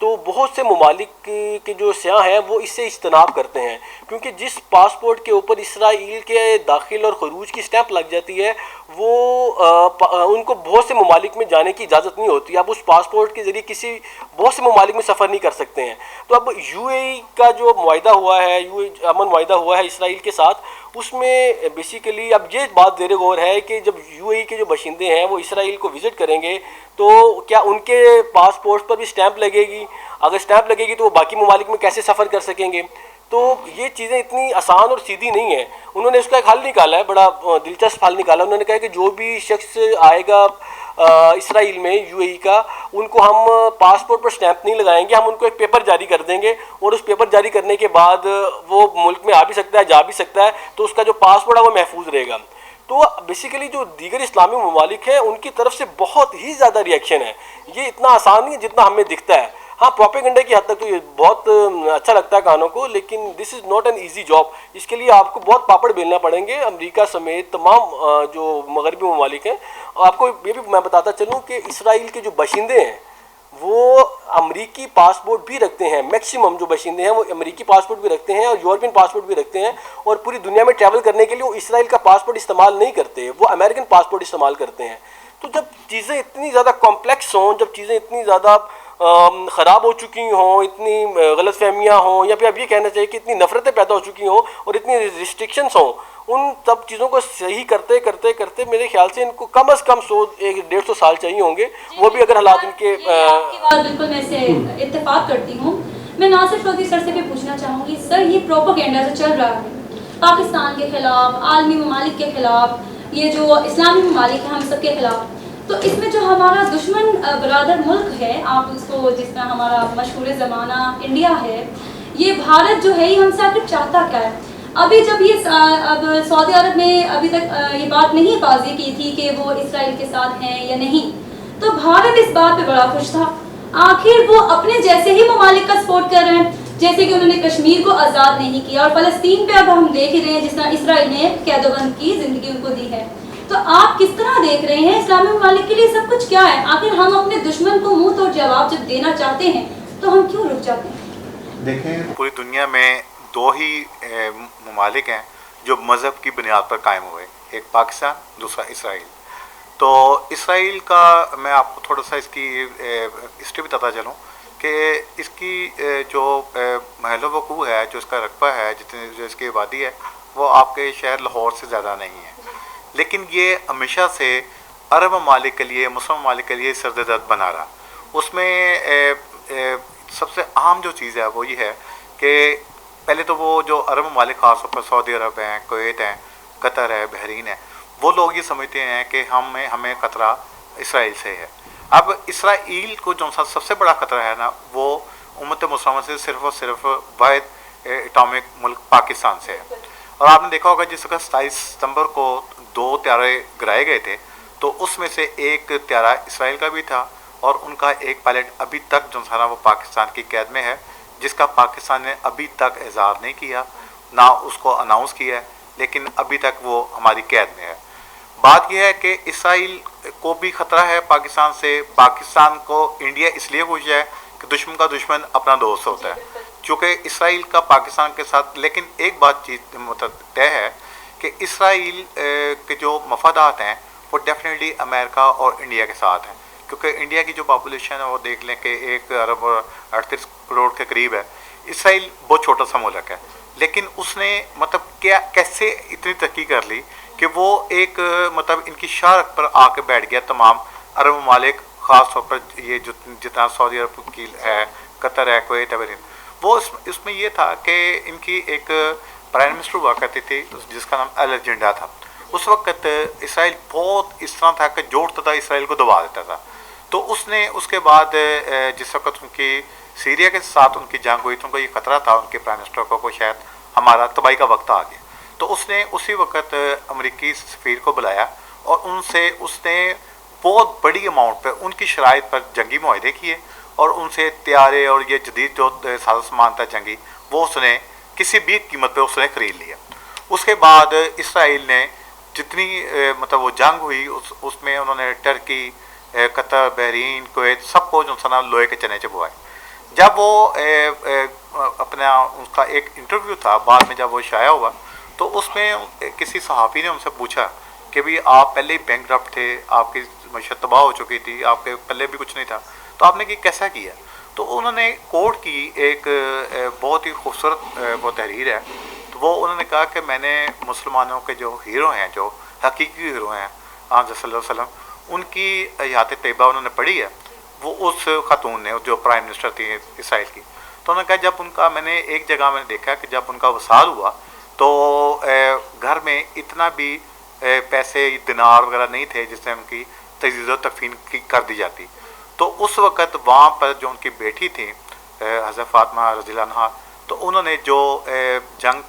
تو بہت سے ممالک کے جو سیاح ہیں وہ اس سے اجتناب کرتے ہیں، کیونکہ جس پاسپورٹ کے اوپر اسرائیل کے داخل اور خروج کی اسٹیمپ لگ جاتی ہے وہ ان کو بہت سے ممالک میں جانے کی اجازت نہیں ہوتی. اب اس پاسپورٹ کے ذریعے کسی بہت سے ممالک میں سفر نہیں کر سکتے ہیں. تو اب یو اے ای کا جو معاہدہ ہوا ہے، یو اے امن معاہدہ ہوا ہے اسرائیل کے ساتھ، اس میں بیسیکلی اب یہ بات زیر غور ہے کہ جب یو اے ای کے جو باشندے ہیں وہ اسرائیل کو وزٹ کریں گے تو کیا ان کے پاسپورٹ پر بھی اسٹیمپ لگے گی؟ اگر اسٹیمپ لگے گی تو وہ باقی ممالک میں کیسے سفر کر سکیں گے؟ تو یہ چیزیں اتنی آسان اور سیدھی نہیں ہیں. انہوں نے اس کا ایک حل نکالا ہے، بڑا دلچسپ حل نکالا. انہوں نے کہا کہ جو بھی شخص آئے گا اسرائیل میں یو اے ای کا، ان کو ہم پاسپورٹ پر اسٹیمپ نہیں لگائیں گے، ہم ان کو ایک پیپر جاری کر دیں گے، اور اس پیپر جاری کرنے کے بعد وہ ملک میں آ بھی سکتا ہے، جا بھی سکتا ہے، تو اس کا جو پاسپورٹ ہے وہ محفوظ رہے گا. تو بیسیکلی جو دیگر اسلامی ممالک ہیں ان کی طرف سے بہت ہی زیادہ ریئیکشن ہے. یہ اتنا آسان نہیں ہے جتنا ہمیں دکھتا ہے. ہاں پروپیگنڈا کی حد تک تو یہ بہت اچھا لگتا ہے کانوں کو، لیکن this is not an easy job. اس کے لیے آپ کو بہت پاپڑ بیلنا پڑیں گے. امریکہ سمیت تمام جو مغربی ممالک ہیں، آپ کو یہ بھی میں بتاتا چلوں کہ اسرائیل کے جو باشندے ہیں وہ امریکی پاسپورٹ بھی رکھتے ہیں. میکسیمم جو باشندے ہیں وہ امریکی پاسپورٹ بھی رکھتے ہیں اور یورپین پاسپورٹ بھی رکھتے ہیں، اور پوری دنیا میں ٹریول کرنے کے لیے وہ اسرائیل کا پاسپورٹ استعمال نہیں کرتے، وہ امریکن پاسپورٹ استعمال کرتے ہیں. تو جب چیزیں اتنی زیادہ کمپلیکس ہوں، جب چیزیں اتنی زیادہ خراب ہو چکی ہوں، اتنی غلط فہمیاں ہوں، یا پھر اب یہ کہنا چاہیے کہ اتنی نفرتیں پیدا ہو چکی ہوں اور اتنی ریسٹرکشنس ہوں، ان سب چیزوں کو صحیح کرتے کرتے کرتے میرے خیال سے ان کو کم از کم 100-150 سال چاہیے ہوں گے. وہ بھی اگر حالات ان کے آپ کی بات بالکل میں سے اتفاق کرتی ہوں. میں ناصر چودھری سر سے بھی پوچھنا چاہوں گی، سر یہ پروپیگنڈا جو چل رہا ہے پاکستان کے خلاف، عالمی ممالک کے خلاف، یہ جو اسلامی ممالک ہیں ہم سب کے خلاف، تو اس میں جو ہمارا دشمن برادر ملک ہے، آپ اس کو جس طرح ہمارا مشہور زمانہ انڈیا ہے، یہ بھارت جو ہے یہ ہم سے آخر چاہتا کیا ہے؟ ابھی جب یہ اب سعودی عرب نے ابھی تک یہ بات نہیں واضح کی تھی کہ وہ اسرائیل کے ساتھ ہیں یا نہیں، تو بھارت اس بات پہ بڑا خوش تھا. آخر وہ اپنے جیسے ہی ممالک کا سپورٹ کر رہے ہیں، جیسے کہ انہوں نے کشمیر کو آزاد نہیں کیا، اور فلسطین پہ اب ہم دیکھ ہی رہے ہیں جس طرح اسرائیل نے قید و بند کی زندگی ان کو دی ہے. تو آپ کس طرح دیکھ رہے ہیں اسلامی ممالک کے لیے سب کچھ کیا ہے؟ آخر ہم اپنے دشمن کو منہ توڑ جواب جب دینا چاہتے ہیں تو ہم کیوں رک جاتے ہیں؟ دیکھیں، پوری دنیا میں دو ہی ممالک ہیں جو مذہب کی بنیاد پر قائم ہوئے، ایک پاکستان، دوسرا اسرائیل. تو اسرائیل کا میں آپ کو تھوڑا سا اس کی ہسٹری بتاتا چلوں کہ اس کی جو محل وقوع ہے، جو اس کا رقبہ ہے، جو اس کی آبادی ہے، وہ آپ کے شہر لاہور سے زیادہ نہیں ہے. لیکن یہ ہمیشہ سے عرب ممالک کے لیے، مسلم ممالک کے لیے سرد درد بنا رہا. اس میں سب سے اہم جو چیز ہے وہ یہ ہے کہ پہلے تو وہ جو عرب ممالک خاص طور پر سعودی عرب ہیں، کویت ہیں، قطر ہے، بحرین ہے، وہ لوگ یہ سمجھتے ہیں کہ ہمیں خطرہ اسرائیل سے ہے. اب اسرائیل کو جو سب سے بڑا خطرہ ہے نا، وہ امت مسلمہ سے صرف اور صرف واحد اٹامک ملک پاکستان سے ہے. اور آپ نے دیکھا ہوگا جس وقت 27 ستمبر کو 2 طیارے گرائے گئے تھے، تو اس میں سے ایک طیارہ اسرائیل کا بھی تھا، اور ان کا ایک پائلٹ ابھی تک جو ہے وہ پاکستان کی قید میں ہے، جس کا پاکستان نے ابھی تک اظہار نہیں کیا، نہ اس کو اناؤنس کیا ہے، لیکن ابھی تک وہ ہماری قید میں ہے. بات یہ ہے کہ اسرائیل کو بھی خطرہ ہے پاکستان سے. پاکستان کو انڈیا اس لیے خوش ہے کہ دشمن کا دشمن اپنا دوست ہوتا ہے، چونکہ اسرائیل کا پاکستان کے ساتھ. لیکن ایک بات چیز طے ہے کہ اسرائیل کے جو مفادات ہیں وہ ڈیفینیٹلی امریکہ اور انڈیا کے ساتھ ہیں، کیونکہ انڈیا کی جو پاپولیشن ہے وہ دیکھ لیں کہ 1 ارب اور 38 کروڑ کے قریب ہے. اسرائیل بہت چھوٹا سا ملک ہے، لیکن اس نے کیسے اتنی ترقی کر لی کہ وہ ایک ان کی شارک پر آ کے بیٹھ گیا. تمام عرب ممالک، خاص طور پر یہ جو جتنا سعودی عرب کی ہے، قطر ہے، کویت ہے، وہ اس میں یہ تھا کہ ان کی ایک پرائم منسٹر ہوا کرتی تھی جس کا نام الجنڈا تھا. اس وقت اسرائیل بہت اس طرح تھا کہ جوڑتا تھا، اسرائیل کو دبا دیتا تھا. تو اس نے اس کے بعد جس وقت ان کی سیریا کے ساتھ ان کی جنگ ہوئی تو ان کو یہ خطرہ تھا ان کے پرائم منسٹر کو شاید ہمارا تباہی کا وقت آ گیا. تو اس نے اسی وقت امریکی سفیر کو بلایا، اور اس نے بہت بڑی اماؤنٹ پہ ان کی شرائط پر جنگی معاہدے کیے، اور ان سے طیارے اور یہ جدید جو ساز سامان تھا جنگی، وہ اس نے کسی بھی قیمت پہ اس نے خرید لیا. اس کے بعد اسرائیل نے جتنی وہ جنگ ہوئی اس میں انہوں نے ٹرکی، قطر، بحرین، کویت، سب کو جو سنا لوہے کے چنے چبوائے. جب وہ اپنا اس کا ایک انٹرویو تھا بعد میں جب وہ شائع ہوا تو اس میں کسی صحافی نے ان سے پوچھا کہ بھی آپ پہلے ہی بینکرپٹ تھے، آپ کی معیشت تباہ ہو چکی تھی، آپ کے پلے بھی کچھ نہیں تھا، تو آپ نے کیسا کیا؟ تو انہوں نے کوٹ کی ایک بہت ہی خوبصورت وہ تحریر ہے، تو وہ انہوں نے کہا کہ میں نے مسلمانوں کے جو ہیرو ہیں، جو حقیقی ہیرو ہیں آج صلی اللہ علیہ وسلم، ان کی حیات طیبہ انہوں نے پڑھی ہے، وہ اس خاتون نے جو پرائم منسٹر تھی اسرائیل کی، تو انہوں نے کہا جب ان کا میں نے ایک جگہ میں نے دیکھا کہ جب ان کا وصال ہوا تو گھر میں اتنا بھی پیسے دینار وغیرہ نہیں تھے جس سے ان کی تجزیہ و تکفین کی کر دی جاتی، تو اس وقت وہاں پر جو ان کی بیٹی تھی حضرت فاطمہ رضی اللہ عنہا، تو انہوں نے جو جنگ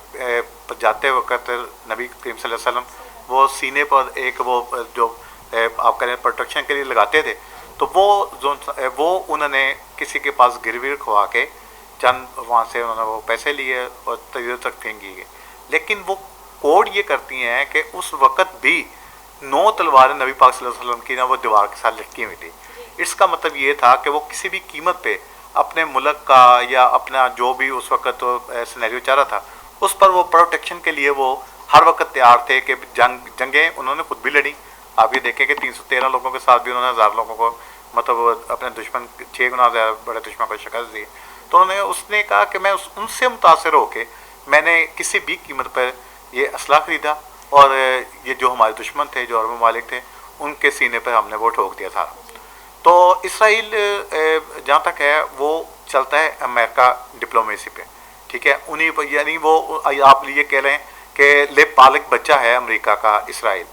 پر جاتے وقت نبی کریم صلی اللہ علیہ وسلم وہ سینے پر ایک وہ جو آپ کہہ پروٹیکشن کے لیے لگاتے تھے، تو وہ انہوں نے کسی کے پاس گروی رکھوا کے چند وہاں سے انہوں نے وہ پیسے لیے اور تجزیہ و تکفین کی گئی، لیکن وہ کوڈ یہ کرتی ہیں کہ اس وقت بھی 9 تلواریں نبی پاک صلی اللہ علیہ وسلم کی نا وہ دیوار کے ساتھ لٹکی ہوئی تھی۔ اس کا مطلب یہ تھا کہ وہ کسی بھی قیمت پہ اپنے ملک کا یا اپنا جو بھی اس وقت سینیریو چاہ رہا تھا اس پر وہ پروٹیکشن کے لیے وہ ہر وقت تیار تھے کہ جنگیں انہوں نے خود بھی لڑی۔ آپ یہ دیکھیں کہ 313 لوگوں کے ساتھ بھی انہوں نے 1000 لوگوں کو مطلب اپنے دشمن 6 گنا زیادہ بڑے دشمن کو شکست دی، تو اس نے کہا کہ میں ان سے متاثر ہو کے میں نے کسی بھی قیمت پر یہ اسلحہ خریدا اور یہ جو ہمارے دشمن تھے جو عرب ممالک تھے ان کے سینے پہ ہم نے وہ ٹھوک دیا تھا۔ تو اسرائیل جہاں تک ہے وہ چلتا ہے امریکہ ڈپلومیسی پہ، ٹھیک ہے، انہیں یعنی وہ آپ یہ کہہ رہے ہیں کہ لے پالک بچہ ہے امریکہ کا اسرائیل،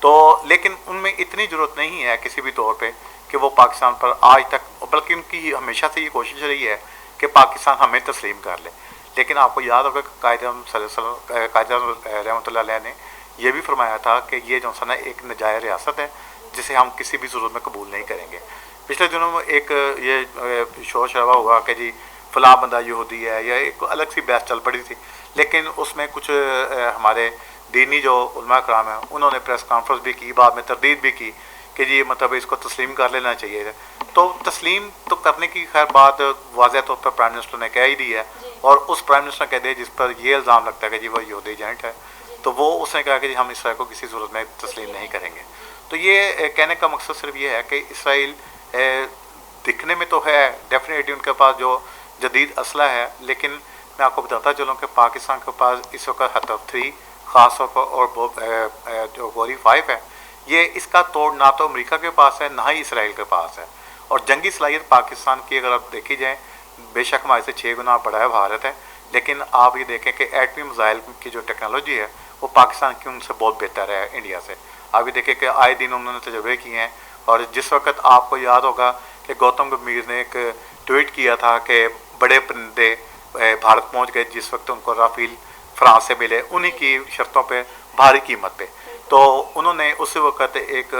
تو لیکن ان میں اتنی ضرورت نہیں ہے کسی بھی طور پہ کہ وہ پاکستان پر آج تک، بلکہ ان کی ہمیشہ سے یہ کوشش رہی ہے کہ پاکستان ہمیں تسلیم کر لے۔ لیکن آپ کو یاد ہوگا کہ قائد اعظم رحمۃ اللہ علیہ نے یہ بھی فرمایا تھا کہ یہ جو ہے نا ایک نجائز ریاست ہے جسے ہم کسی بھی صورت میں قبول نہیں کریں گے۔ پچھلے دنوں میں ایک یہ شور شرابہ ہوا کہ جی فلاں بندہ یہودی ہے، یا ایک الگ سی بحث چل پڑی تھی، لیکن اس میں کچھ ہمارے دینی جو علماء کرام ہیں انہوں نے پریس کانفرنس بھی کی، بعد میں تردید بھی کی کہ جی مطلب اس کو تسلیم کر لینا چاہیے۔ تو تسلیم تو کرنے کی خیر بات واضح طور پر پرائم منسٹر نے کہہ ہی دی ہے، اور اس پرائم منسٹر کہہ دے جس پر یہ الزام لگتا ہے کہ جی وہ یہودی ایجنٹ ہے، تو وہ اس نے کہا کہ جی ہم اسرائیل کو کسی صورت میں تسلیم نہیں کریں گے۔ تو یہ کہنے کا مقصد صرف یہ ہے کہ اسرائیل دکھنے میں تو ہے ڈیفینیٹلی ان کے پاس جو جدید اسلحہ ہے، لیکن میں آپ کو بتاتا چلوں کہ پاکستان کے پاس اس وقت ہتف 3 خاص طور پر اور جو غوری 5 ہے، یہ اس کا توڑ نہ تو امریکہ کے پاس ہے نہ ہی اسرائیل کے پاس ہے، اور جنگی صلاحیت پاکستان کی اگر آپ دیکھی جائیں بے شک ہمارے سے 6 گنا بڑا ہے بھارت ہے، لیکن آپ یہ دیکھیں کہ ایٹمی میزائل کی جو ٹیکنالوجی ہے وہ پاکستان کی ان سے بہت بہتر ہے انڈیا سے۔ آپ یہ دیکھیں کہ آئے دن انہوں نے تجربے کیے ہیں، اور جس وقت آپ کو یاد ہوگا کہ گوتم گمبھیر نے ایک ٹویٹ کیا تھا کہ بڑے پرندے بھارت پہنچ گئے جس وقت ان کو رافیل فرانس سے ملے انہی کی شرطوں پہ بھاری قیمت پہ، تو انہوں نے اس وقت ایک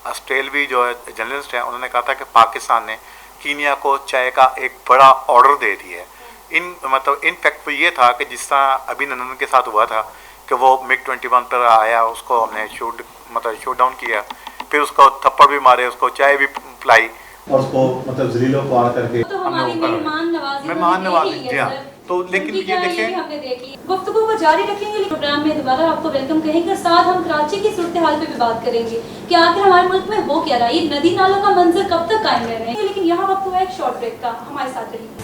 آسٹریلوی جو جرنلسٹ ہیں انہوں نے کہا تھا کہ پاکستان نے کینیا کو چائے کا ایک بڑا آرڈر دے دیا ہے۔ مطلب ان فیکٹ یہ تھا کہ جس طرح ابھی نندن کے ساتھ ہوا تھا کہ وہ MiG 21 پر آیا، اس کو ہم نے شوٹ ڈاؤن کیا، پھر اس کو تھپڑ بھی مارے، اس کو چائے بھی پلائی اور اس کو مطلب ذلیل و خوار کر کے تو ہماری مہمان نوازی جی ہاں۔ تو لیکن یہ دیکھیں گفتگو کو جاری رکھیں گے، پروگرام میں دوبارہ آپ کو ویلکم کہیں گے، ساتھ ہم کراچی کی صورتحال پہ بھی بات کریں گے کہ آخر ہمارے ملک میں ہو کیا رہا ہے، یہ ندی نالوں کا منظر کب تک قائم رہ رہے ہیں، لیکن یہاں وقت ہوا ایک شارٹ بریک کا، ہمارے ساتھ رہیے۔